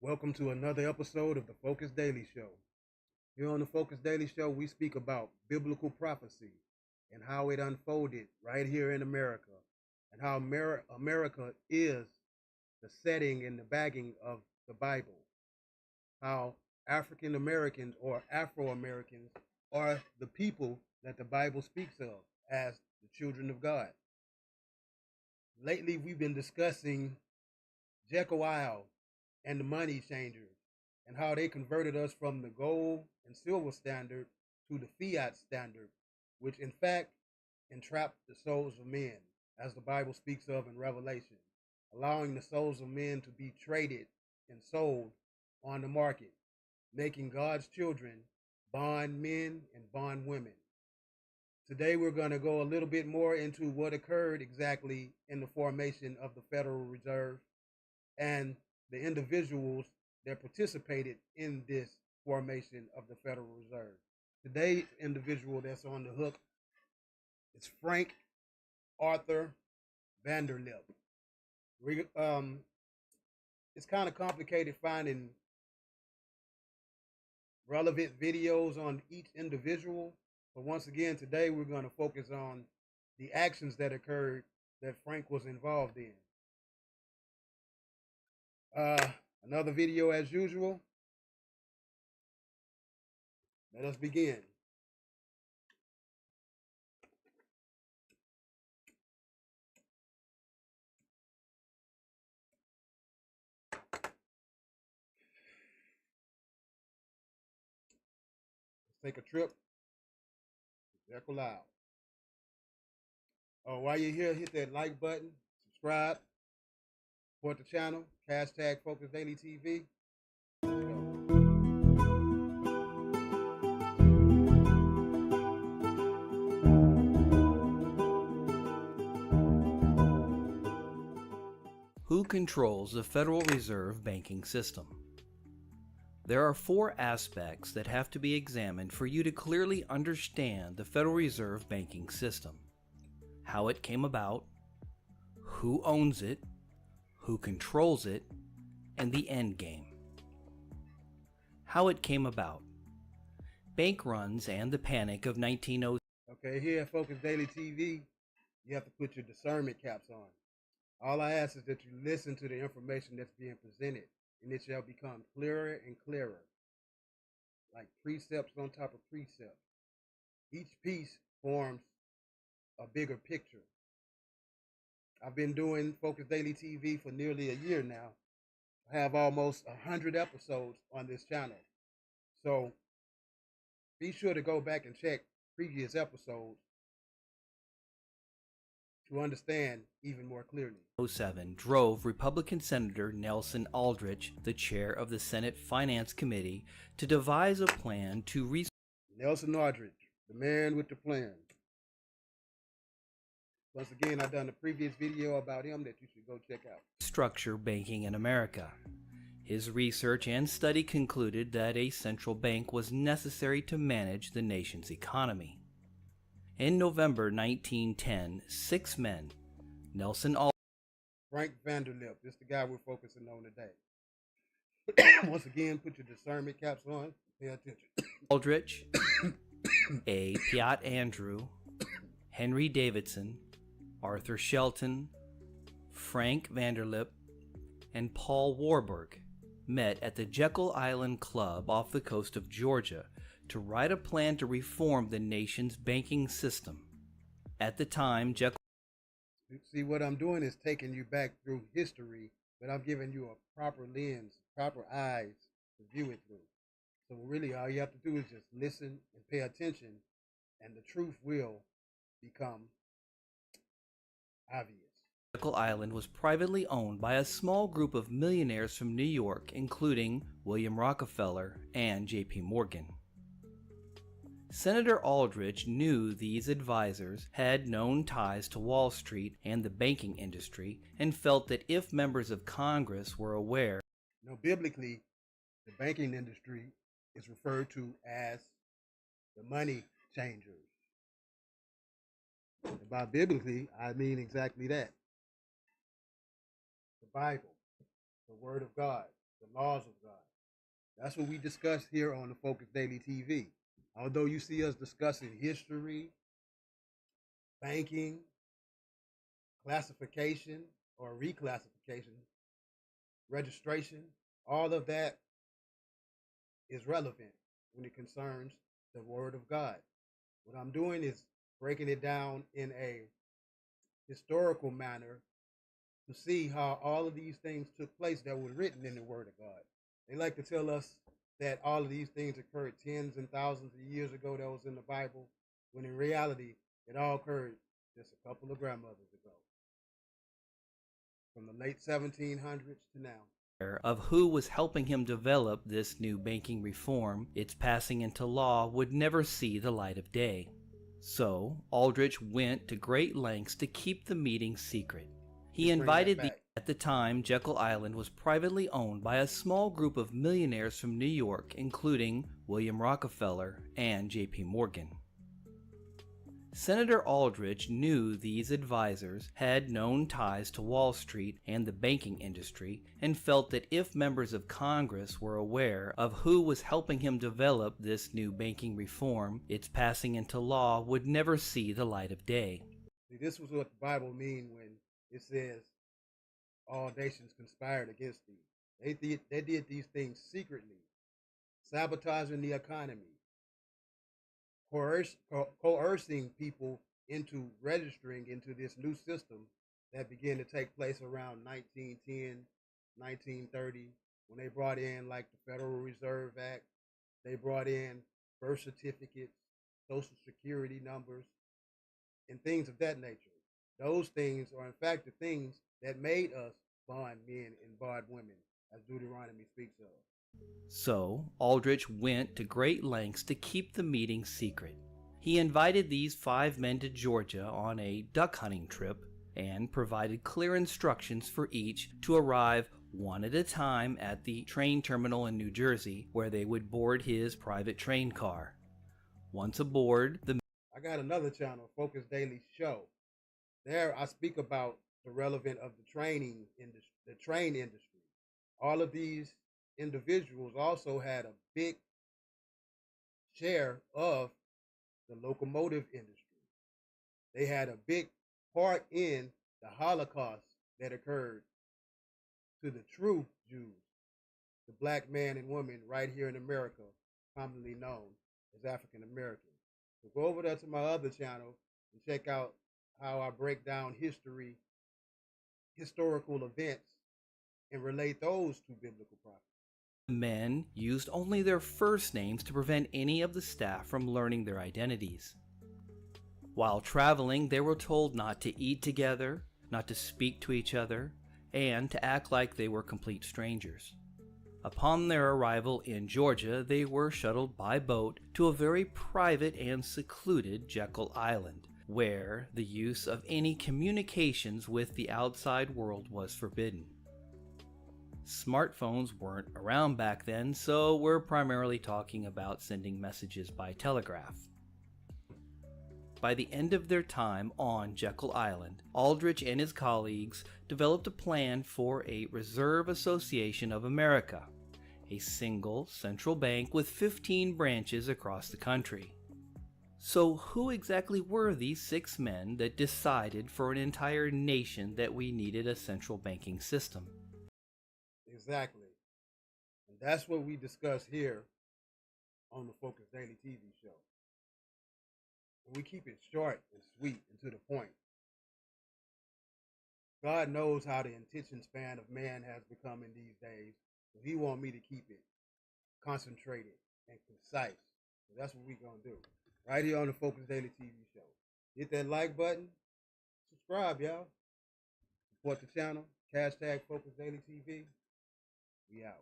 Welcome to another episode of the Focus Daily Show. Here on the Focus Daily Show, we speak about biblical prophecy and how it unfolded right here in America, and how America is the setting and the bagging of the Bible, how African Americans or Afro Americans are the people that the Bible speaks of as the children of God. Lately, we've been discussing Jekyll and the money changers and how they converted us from the gold and silver standard to the fiat standard, which in fact entrapped the souls of men, as the Bible speaks of in Revelation, allowing the souls of men to be traded and sold on the market, making God's children bond men and bond women. Today, we're going to go a little bit more into what occurred exactly in the formation of the Federal Reserve and the individuals that participated in this formation of the Federal Reserve. Today's individual that's on the hook is Frank Arthur Vanderlip. It's kind of complicated finding relevant videos on each individual, but once again, today we're going to focus on the actions that occurred that Frank was involved in. Another video as usual. Let us begin. Let's take a trip to Jekyll. Oh, while you're here, hit that like button, subscribe, support the channel, hashtag Focus Daily TV. Let's go. Who controls the Federal Reserve banking system? There are four aspects that have to be examined for you to clearly understand the Federal Reserve banking system: how it came about, who owns it, who controls it, and the end game. How it came about. Bank runs and the panic of 1906. Okay, here at Focus Daily TV, you have to put your discernment caps on. All I ask is that you listen to the information that's being presented, and it shall become clearer and clearer, like precepts on top of precepts. Each piece forms a bigger picture. I've been doing Focus Daily TV for nearly a year now. I have almost 100 episodes on this channel. So be sure to go back and check previous episodes to understand even more clearly. 07 drove Republican Senator Nelson Aldrich, the chair of the Senate Finance Committee, to devise a plan to Nelson Aldrich, the man with the plan. Once again, I've done a previous video about him that you should go check out. Structure banking in America. His research and study concluded that a central bank was necessary to manage the nation's economy. In November 1910, 6 men, Nelson Aldrich, Frank Vanderlip, this is the guy we're focusing on today. Once again, put your discernment caps on, pay attention. Aldrich, A. Piat Andrew, Henry Davidson, Arthur Shelton, Frank Vanderlip, and Paul Warburg met at the Jekyll Island Club off the coast of Georgia to write a plan to reform the nation's banking system. At the time, Jekyll... See, what I'm doing is taking you back through history, but I'm giving you a proper lens, proper eyes to view it through. So really all you have to do is just listen and pay attention, and the truth will become obvious. Jekyll Island was privately owned by a small group of millionaires from New York, including William Rockefeller and J.P. Morgan. Senator Aldrich knew these advisors had known ties to Wall Street and the banking industry, and felt that if members of Congress were aware... Now, biblically, the banking industry is referred to as the money changers. And by biblically, I mean exactly that. The Bible, the Word of God, the laws of God. That's what we discuss here on the Focus Daily TV. Although you see us discussing history, banking, classification or reclassification, registration, all of that is relevant when it concerns the Word of God. What I'm doing is breaking it down in a historical manner to see how all of these things took place that were written in the Word of God. They like to tell us that all of these things occurred tens and thousands of years ago that was in the Bible, when in reality, it all occurred just a couple of grandmothers ago, from the late 1700s to now. Of who was helping him develop this new banking reform, its passing into law would never see the light of day. So, Aldrich went to great lengths to keep the meeting secret. He invited at the time, Jekyll Island was privately owned by a small group of millionaires from New York, including William Rockefeller and J.P. Morgan. Senator Aldrich knew these advisors had known ties to Wall Street and the banking industry, and felt that if members of Congress were aware of who was helping him develop this new banking reform, its passing into law would never see the light of day. See, this was what the Bible means when it says all nations conspired against thee. They did these things secretly, sabotaging the economy, coercing people into registering into this new system that began to take place around 1910, 1930, when they brought in like the Federal Reserve Act. They brought in birth certificates, social security numbers, and things of that nature. Those things are in fact the things that made us bond men and bond women, as Deuteronomy speaks of. So, Aldrich went to great lengths to keep the meeting secret. He invited these 5 men to Georgia on a duck hunting trip and provided clear instructions for each to arrive one at a time at the train terminal in New Jersey, where they would board his private train car. Once aboard, I got another channel, Focus Daily Show. There I speak about the relevance of the training industry, the train industry. All of these individuals also had a big share of the locomotive industry. They had a big part in the Holocaust that occurred to the true Jews, the black man and woman right here in America, commonly known as African Americans. So go over there to my other channel and check out how I break down history, historical events, and relate those to biblical prophecy. the men used only their first names to prevent any of the staff from learning their identities. While traveling, they were told not to eat together, not to speak to each other, and to act like they were complete strangers. Upon their arrival in Georgia, they were shuttled by boat to a very private and secluded Jekyll Island, where the use of any communications with the outside world was forbidden. Smartphones weren't around back then, so we're primarily talking about sending messages by telegraph. By the end of their time on Jekyll Island, Aldrich and his colleagues developed a plan for a Reserve Association of America, a single central bank with 15 branches across the country. So who exactly were these 6 men that decided for an entire nation that we needed a central banking system? Exactly. And that's what we discuss here on the Focus Daily TV show. And we keep it short and sweet and to the point. God knows how the attention span of man has become in these days. So he wants me to keep it concentrated and concise. So that's what we're going to do. Right here on the Focus Daily TV show. Hit that like button. Subscribe, y'all. Support the channel. # Focus Daily TV. We out.